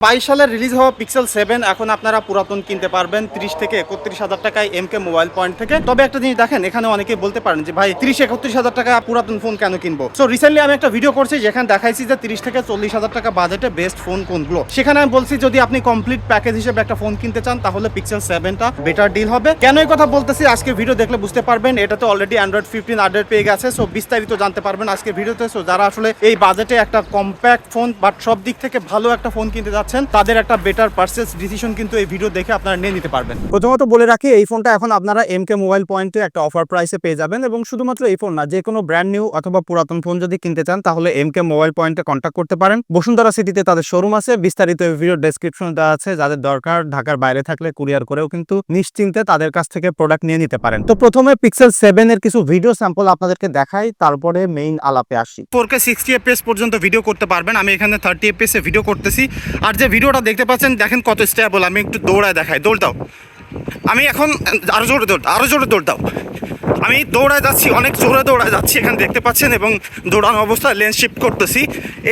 22 সালে রিলিজ হওয়া পিক্সেল 7 এখন আপনারা পুরাতন কিনতে পারবেন 30 থেকে 31,000 টাকায় এমকে মোবাইল পয়েন্ট থেকে। তবে একটা জিনিস দেখেন, এখানে অনেকেই বলতে পারেন যে ভাই 30-31,000 টাকা পুরাতন ফোন কেন কিনবো। সো রিসেন্টলি আমি একটা ভিডিও করছি যেখানে দেখাইছি যে 30 থেকে 40,000 টাকা বাজেটে বেস্ট ফোন কোনগুলো। সেখানে আমি বলছি যদি আপনি কমপ্লিট প্যাকেজ হিসেবে একটা ফোন কিনতে চান তাহলে পিক্সেল 7টা বেটার ডিল হবে। কেন এই কথা বলতেছি আজকে ভিডিও দেখলে বুঝতে পারবেন। এটাতে অলরেডি অ্যান্ড্রয়েড 15 আপডেট পেয়ে গেছে। সো বিস্তারিত জানতে পারবেন আজকে ভিডিওতে। সো যারা আসলে এই বাজেটে একটা কম্প্যাক্ট ফোন বাট সব দিক থেকে ভালো একটা ফোন কিনতে যাচ্ছেন তাদের একটা বেটার পারচেজ ডিসিশন কিন্তু এই ভিডিও দেখে আপনারা নিয়ে নিতে পারবেন। প্রথমত বলে রাখি, এই ফোনটা এখন আপনারা এমকে মোবাইল পয়েন্টে একটা অফার প্রাইসে পেয়ে যাবেন এবং শুধুমাত্র এই ফোন না, যে কোনো ব্র্যান্ড নিউ অথবা পুরাতন ফোন যদি কিনতে চান তাহলে এমকে মোবাইল পয়েন্টে কন্ট্যাক্ট করতে পারেন। বসুন্ধরা সিটিতে তাদের শোরুম আছে, বিস্তারিত ভিডিও ডেসক্রিপশনে দেওয়া আছে। যাদের দরকার ঢাকার বাইরে থাকলে কুরিয়ার করেও কিন্তু নিশ্চিন্তে তাদের কাছ থেকে প্রোডাক্ট নিয়ে নিতে পারেন। তো প্রথমে পিক্সেল 7 এর কিছু ভিডিও স্যাম্পল আপনাদেরকে দেখাই, তারপরে মেইন আলাপে আসি। 4K 60 fps পর্যন্ত ভিডিও করতে পারবেন। আমি এখানে 30 fps এ ভিডিও করতেছি। আর যে ভিডিওটা দেখতে পাচ্ছেন দেখেন কত স্টেবল। আমি একটু দৌড়ায় দেখাই, দৌড় দাও। আমি এখন আরো জোরে দৌড় দাও। আমি দৌড়ায় যাচ্ছি, অনেক জোরে দৌড়ায় যাচ্ছি এখানে দেখতে পাচ্ছেন, এবং দৌড়ানো অবস্থায় লেন্স শিফট করতেছি।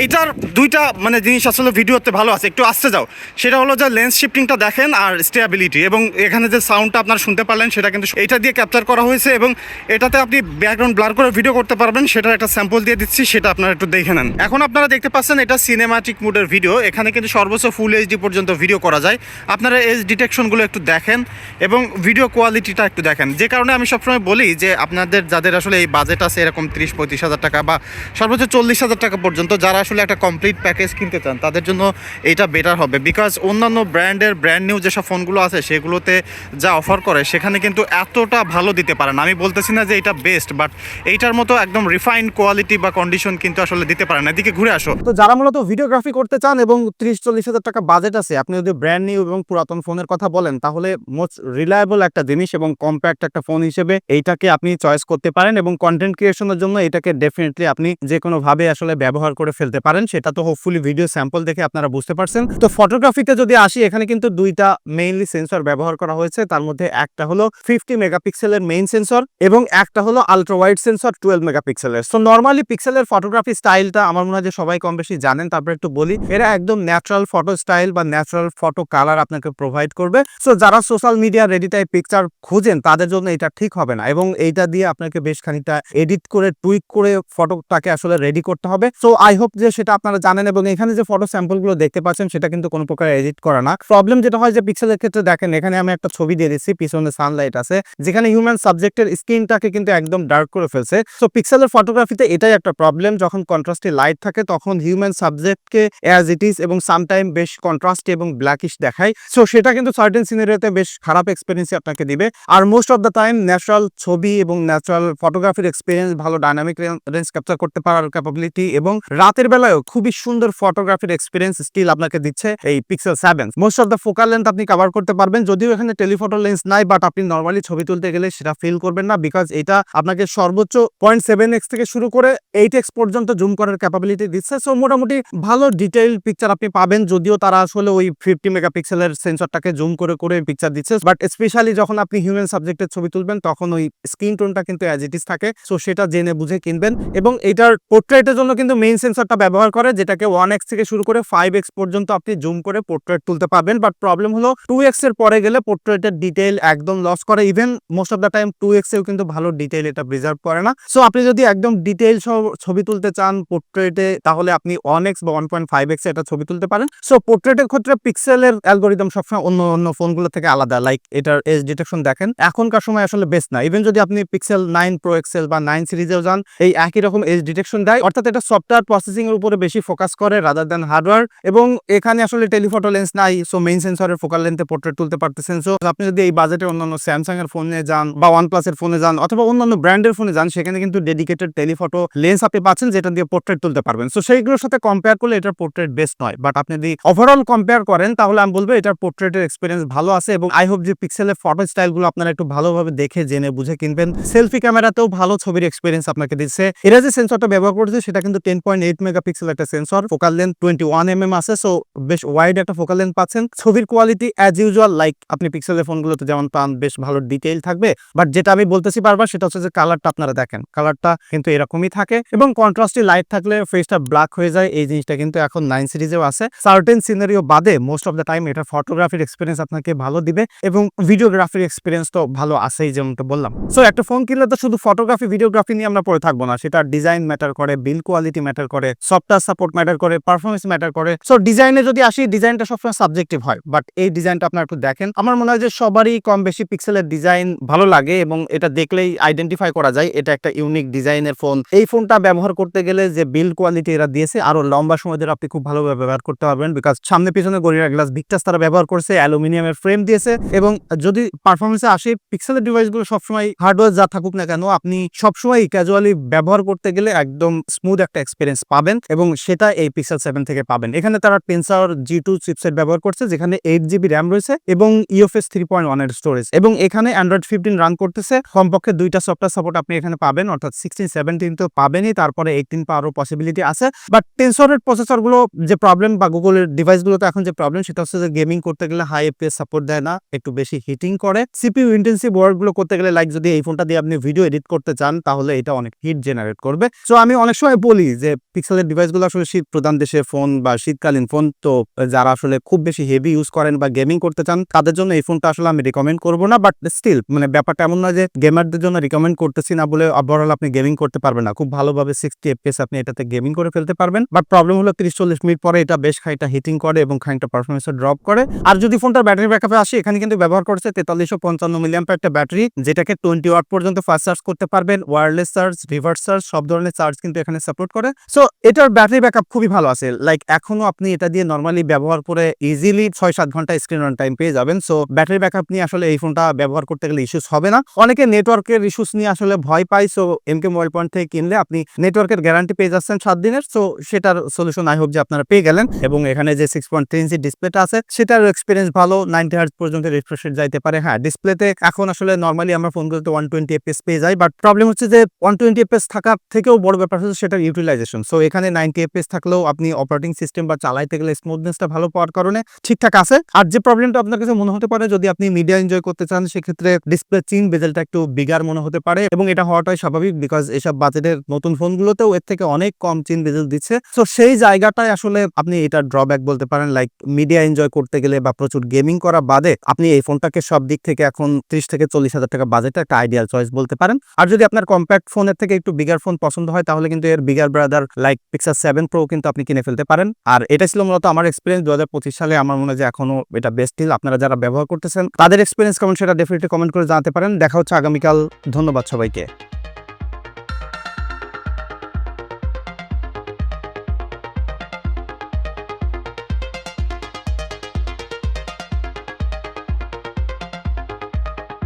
এইটার দুইটা জিনিস আসলে ভিডিওতে ভালো আছে, একটু আসতে যাও। সেটা হলো যে লেন্স শিফটিংটা দেখেন আর স্টেবিলিটি, এবং এখানে যে সাউন্ডটা আপনারা শুনতে পারলেন সেটা কিন্তু এইটা দিয়ে ক্যাপচার করা হয়েছে, এবং এটাতে আপনি ব্যাকগ্রাউন্ড ব্লার করে ভিডিও করতে পারবেন। সেটার একটা স্যাম্পল দিয়ে দিচ্ছি, সেটা আপনারা একটু দেখে নেন। এখন আপনারা দেখতে পাচ্ছেন এটা সিনেমাটিক মোডের ভিডিও। এখানে কিন্তু সর্বোচ্চ ফুল এইচডি পর্যন্ত ভিডিও করা যায়। আপনারা এজ ডিটেকশনগুলো একটু দেখেন এবং ভিডিও কোয়ালিটিটা একটু দেখেন। যে কারণে আমি সবসময় বলি যে আপনাদের যাদের আসলে এই বাজেট আছে এরকম 30-35,000 টাকা বা সর্বোচ্চ 40,000 টাকা পর্যন্ত, যারা আসলে একটা কমপ্লিট প্যাকেজ কিনতে চান তাদের জন্য এইটা বেটার হবে। বিকজ অন্যান্য ব্র্যান্ড নিউ যেসব ফোনগুলো আছে সেগুলোতে যা অফার করে সেখানে কিন্তু এতটা ভালো দিতে পারে না। আমি বলতেছি না যে এটা বেস্ট, বাট এইটার মতো একদম রিফাইন্ড কোয়ালিটি বা কন্ডিশন কিন্তু আসলে দিতে পারে না। এদিকে ঘুরে আসো। তো যারা মূলত ভিডিওগ্রাফি করতে চান এবং 30-40,000 টাকা বাজেট আছে, আপনি যদি ব্র্যান্ড নিউ এবং পুরাতন ফোনের কথা বলেন তাহলে মোস্ট রিলায়েবল একটা জিনিস এবং কম্প্যাক্ট একটা ফোন হিসেবে এইটাকে আপনি চয়েস করতে পারেন, এবং কন্টেন্ট ক্রিয়েশনের জন্য এটাকে ডেফিনেটলি আপনি যে কোনো ভাবে আসলে ব্যবহার করে ফেলতে পারেন। সেটা তো হোপফুলি ভিডিও স্যাম্পল দেখে আপনারা বুঝতে পারছেন। তো ফটোগ্রাফিতে যদি আসি, এখানে কিন্তু দুইটা মেইনলি সেন্সর ব্যবহার করা হয়েছে। তার মধ্যে একটা হলো 50 মেগাপিক্সেলের মেইন সেন্সর এবং একটা হলো আলট্রা ওয়াইড সেন্সর 12 মেগাপিক্সেলের। সো নর্মালি পিক্সেলের ফটোগ্রাফি স্টাইলটা আমার মনে হয় যে সবাই কম বেশি জানেন। তারপরে একটু বলি, এরা একদম ন্যাচারাল ফটো স্টাইল বা ন্যাচারাল ফটো কালার আপনাকে প্রোভাইড করবে। সো যারা social media ready type picture খুঁজেন তাদের জন্য এটা ঠিক হবে না, এবং এইটা দিয়ে আপনাকে বেশ খানিকটা এডিট করে টুইক করে ফটোটাকে আসলে রেডি করতে হবে। সো আই হোপ যে সেটা আপনারা জানেন, এবং এখানে যে ফটো স্যাম্পল গুলো দেখতে পাচ্ছেন সেটা কিন্তু কোনো প্রকার এডিট করা না। প্রবলেম যেটা হয় যে পিক্সেলের ক্ষেত্রে দেখেন, এখানে আমি একটা ছবি দিয়ে দিচ্ছি, পিছনে সানলাইট আছে যেখানে হিউম্যান সাবজেক্টের স্কিনটাকে কিন্তু একদম ডার্ক করে ফেলছে। সো পিক্সেলের ফটোগ্রাফিতে এটাই একটা প্রবলেম, যখন কন্ট্রাস্টি লাইট থাকে তখন হিউম্যান সাবজেক্টকে অ্যাজ ইট ইজ এবং সামটাইম বেশ কন্ট্রাস্টি এবং ব্ল্যাকিশ দেখায়। সো সেটা কিন্তু সার্টেন সিনারিওতে বেশ খারাপ এক্সপেরিয়েন্স আপনাকে দিবে। আর most of the time natural ছবি এবং ন্যাচারাল ফটোগ্রাফির এক্সপিরিয়েন্স, ভালো ডাইনামিক রেঞ্জ ক্যাপচার করতে পারার ক্যাপাবিলিটি এবং রাতের বেলায়ও খুবই সুন্দর ফটোগ্রাফির এক্সপিরিয়েন্স স্টিল আপনাকে দিচ্ছে এই pixel 7। Most of the focal length আপনি কভার করতে পারবেন, যদিও এখানে টেলিফটো লেন্স নাই, বাট আপনি নরমালি ছবি তুলতে গেলে সেটা ফিল করবেন না, বিকজ এটা আপনাকে সর্বোচ্চ 0.7x থেকে শুরু করে 8x পর্যন্ত জুম করার ক্যাপাবিলিটি দিচ্ছে। সো মোটামুটি ভালো ডিটেইল পিকচার আপনি পাবেন, যদিও তারা আসলে ওই 50 মেগাপিক্সেলের সেন্সরটাকে জুম করে করে পিকচার দিচ্ছে। বাট স্পেশালি যখন আপনি হিউম্যান সাবজেক্টের ছবি তুলবেন তখন ওই স্ক্রিন টোনটা কিন্তু অ্যাজ ইট ইজ থাকে। সো সেটা জেনে বুঝে কিনবেন। এবং এটার পোর্ট্রেটের জন্য কিন্তু মেইন সেন্সরটা ব্যবহার করে, যেটাকে 1x থেকে শুরু করে 5x পর্যন্ত আপনি জুম করে পোর্ট্রেট তুলতে পারবেন। বাট প্রবলেম হলো 2x এর পরে গেলে পোর্ট্রেটের ডিটেইল একদম লস করে। Even most of the time 2x এও কিন্তু ভালো ডিটেইল এটা প্রিজার্ভ করে না। সো আপনি যদি একদম ডিটেইল ছবি তুলতে চান পোর্ট্রেটে, তাহলে আপনি 1x বা 1.5x এটা ছবি তুলতে পারেন। সো পোর্ট্রেটের ক্ষেত্রে পিক্সেলের অ্যালগোরিদম সবসময় অন্য ফোনগুলো থেকে আলাদা। লাইক এটার এজ ডিটেকশন দেখেন, এখনকার সময় আসলে বেস্ট না। ইভেন যদি আপনি পিক্সেল 9 প্রো এক্সেল বা 9 সিরিজেও যান, এই একই রকম এজ ডিটেকশন দেয়। অর্থাৎ এটা সফটওয়্যার প্রসেসিং এর উপরে বেশি ফোকাস করে রাদার দ্যান হার্ডওয়্যার, এবং এখানে আসলে টেলিফটো লেন্স নাই। সো মেইন সেন্সরের ফোকাল লেন্থে পোর্ট্রেট তুলতে পারতেছেন। সো আপনি যদি এই বাজেটে অন্যান্য স্যামসাং এর ফোনে যান বা OnePlus এর ফোনে যান অথবা অন্যান্য ব্র্যান্ডের ফোনে যান, সেখানে কিন্তু ডেডিকেটেড টেলিফটো লেন্স আপনি পাচ্ছেন যেটা দিয়ে পোর্ট্রেট তুলতে পারবেন। সো সেইগুলোর সাথে কম্পেয়ার করলে এটার পোর্ট্রেট বেস্ট নয়। বাট আপনি যদি ওভারঅল কম্পেয়ার করেন তাহলে আমি বলবো এটার পোর্ট্রেটের এক্সপিরিয়েন্স ভালো আছে, এবং আই হোপ যে পিক্সেলের ফটো স্টাইলগুলো আপনারা একটু ভালোভাবে দেখে জেনে বুঝে কিনবেন। সেলফি ক্যামেরাতেও ভালো ছবির এক্সপেরিয়েন্স আপনাকে দিচ্ছে। এরা যে সেন্সরটা ব্যবহার করেছে সেটা কিন্তু 10.8 মেগাপিক্সেল একটা সেন্সর, ফোকাল লেন্থ 21 আছে, সো বেশ ওয়াইড একটা ফোকাল লেন্থ পাচ্ছেন। ছবির কোয়ালিটি অ্যাজ ইউজুয়াল লাইক আপনি পিক্সেলের ফোনগুলোতে যেমন পান, বেশ ভালো ডিটেইল থাকবে। বাট যেটা আমি বলতেছি বারবার সেটা হচ্ছে যে কালারটা আপনারা দেখেন, কালারটা কিন্তু এরকমই থাকে এবং কন্ট্রাস্টি লাইট থাকলে ফেসটা ব্ল্যাক হয়ে যায়। এই জিনিসটা কিন্তু এখন 9 সিরিজেও আছে। সার্টেন সিনারিও বাদে মোস্ট অফ দ্য টাইম এটা ফটোগ্রাফির এক্সপেরিয়েন্স আপনাকে ভালো দিবে এবং ভিডিওগ্রাফির এক্সপেরিয়েন্স তো ভালো আছেই, যেমনটা বললাম। সো একটা ফোন কিনলে তো শুধু ফটোগ্রাফি ভিডিওগ্রাফি নিয়ে আমরা পড়ে থাকবো না, সেটা ডিজাইন ম্যাটার করে, বিল্ড কোয়ালিটি ম্যাটার করে, সফটওয়্যার সাপোর্ট ম্যাটার করে, পারফরমেন্স ম্যাটার করে। সো ডিজাইনে যদি আসি, ডিজাইনটা সবসময় সাবজেক্টিভ হয়, বাট এই ডিজাইনটা আপনারা একটু দেখেন। আমার মনে হয় যে সবারই কম বেশি পিক্সেলের ডিজাইন ভালো লাগে এবং এটা দেখলেই আইডেন্টিফাই করা যায় এটা একটা ইউনিক ডিজাইনের ফোন। এই ফোনটা ব্যবহার করতে গেলে যে বিল্ড কোয়ালিটি এরা দিয়েছে আরো লম্বা সময় ধরে আপনি খুব ভালোভাবে ব্যবহার করতে পারবেন, বিকজ সামনে পিছনে গরিলা গ্লাস ভিক্টাস তারা ব্যবহার করছে, অ্যালুমিনিয়ামের ফ্রেম দিয়েছে এবং যদি পারফরমেন্সে আসে, পিক্সেলের ডিভাইসগুলো সবসময় হার্ডওয়্যার যা থাকুক না কেন, আপনি সবসময় ক্যাজুয়ালি ব্যবহার করতে গেলে একদম স্মুথ একটা এক্সপিরিয়েন্স পাবেন এবং সেটা এই পিক্সেল 7 থেকে পাবেন। এখানে তারা টেনসর G2 চিপসেট ব্যবহার করছে, যেখানে 8GB র্যাম রয়েছে এবং UFS 3.1 এর স্টোরেজ, এবং এখানে অ্যান্ড্রয়েড 15 রান করতেছে। কমপক্ষে 2টা সফটওয়্যার সাপোর্ট আপনি এখানে পাবেন, অর্থাৎ 16, 17 তো পাবেনই, তারপরে 18 পাওয়ারও পসিবিলিটি আছে। বাট টেনসরের প্রসেসরগুলো যে প্রবলেম বা গুগলের ডিভাইসগুলোতে এখন যে প্রবলেম সেটা হচ্ছে যে গেমিং করতে গেলে হাই FPS সাপোর্ট দেয় না, একটু বেশি হিটিং করে। CPU ইন্টেন্সিভ ওয়ার্কগুলো করতে গেলে, লাইক যদি এই ফোনটা দিয়ে আপনি ভিডিও এডিট করতে চান তাহলে এটা অনেক হিট জেনারেট করবে। সো আমি অনেক সময় বলি যে পিক্সেলের ডিভাইসগুলো আসলে শীত প্রধান দেশের ফোন বা শীতকালীন ফোন, তো যারা আসলে খুব বেশি হেভি ইউজ করেন বা গেমিং করতে চান তাদের জন্য এই ফোনটা আসলে আমি রিকমেন্ড করবো না। বাট স্টিল মানে ব্যাপারটা এমন না যে গেমারদের জন্য রিকমেন্ড করতেছি না বলে ওভারঅল আপনি গেমিং করতে পারবেন না। খুব ভালোভাবে 60 FPS আপনি এটাতে গেমিং করে ফেলতে পারবেন। বাট প্রবলেম হলো 30-40 মিনিট পরে এটা বেশ খানিকটা হিটিং করে এবং খানিকটা পারফরমেন্সও ড্রপ করে। আর যদি ফোনটার ব্যাটারি ব্যাকআপে আসে, এখানে কিন্তু ব্যবহার করছে 4355 মিলিঅ্যাম্পিয়ার একটা ব্যাটারি, যেটাকে 20 ওয়াট পর্যন্ত ফাস্ট চার্জ করতে পারবেন। ওয়্যারলেস চার্জ, রিভার্স চার্জ সব ধরনের চার্জ কিন্তু এখানে সাপোর্ট করে। সো এটার ব্যাটারি ব্যাকআপ খুবই ভালো আছে। লাইক এখনো আপনি এটা দিয়ে নরমালি ব্যবহার করে ইজিলি 6-7 ঘন্টা স্ক্রিন অন টাইম পেয়ে যাবেন। সো ব্যাটারি ব্যাকআপ নিয়ে আসলে এই ফোনটা ব্যবহার করতে গেলে ইস্যুস হবে না। অনেকে নেটওয়ার্কের ইস্যুস নিয়ে আসলে ভয় পায়, সো এমকে মোবাইল পয়েন্ট থেকে কিনলে আপনি নেটওয়ার্কের গ্যারান্টি পেয়ে যাচ্ছেন 7 দিনের। সো সেটার সলিউশন আই হোপ যে আপনারা পেয়ে গেলেন এবং এখানে যে 6.3 ইঞ্চি ডিসপ্লেটা আছে সেটার এক্সপিরিয়েন্স ভালো, 90 হার্টজ পর্যন্ত রিফ্রেশ রেট যাইতে পারে। হ্যাঁ, ডিসপ্লেতে এখন আসলে নরমালি আমরা ফোনগুলোতে 120 FPS পেয়ে যাই, বাট প্রবলেম হচ্ছে যে 120 FPS থাকার থেকেও বড় ব্যাপার হচ্ছে সেটার ইউটিলাইজেশন। সো এখানে 90 FPS থাকলেও আপনি অপারেটিং সিস্টেম বা চালাইতে গেলে স্মুথনেসটা ভালো পাওয়ার কারণে ঠিকঠাক আছে। আর যে প্রবলেমটা আপনার কাছে মনে হতে পারে যদি আপনি মিডিয়া এনজয় করতে চান, সেক্ষেত্রে ডিসপ্লে চিন বেজেলটা একটু বিগার মনে হতে পারে এবং এটা হওয়াটাই স্বাভাবিক, বিকজ এসব বাজেটের নতুন ফোনগুলোতেও এর থেকে অনেক কম চিন বেজেল দিচ্ছে। সো সেই জায়গাটায় আসলে আপনি এটা ড্রব্যাক বলতে পারেন। লাইক মিডিয়া এনজয় করতে গেলে বা প্রচুর গেমিং করা বাদে আপনি এই ফোনটাকে সব দিক থেকে এখন 30 থেকে 40 হাজার টাকা বাজেটে একটা আইডিয়াল চয়েস বলতে পারেন। আর যদি আপনার কম্প্যাক্ট ফোনের থেকে একটু বিগার ফোন পছন্দ হয় তাহলে কিন্তু এর bigger brother like pixel 7 pro কিন্তু আপনি কিনে ফেলতে পারেন। আর এটা ছিল মূলত আমার এক্সপিরিয়েন্স 2025 সালে। আমার মনে হয় যে এখনো এটা বেস্ট ডিল। আপনারা যারা ব্যবহার করতেছেন তাদের এক্সপিরিয়েন্স কেমন সেটা ডেফিনেটলি কমেন্ট করে জানাতে পারেন। দেখা হচ্ছে আগামীকাল। ধন্যবাদ সবাইকে।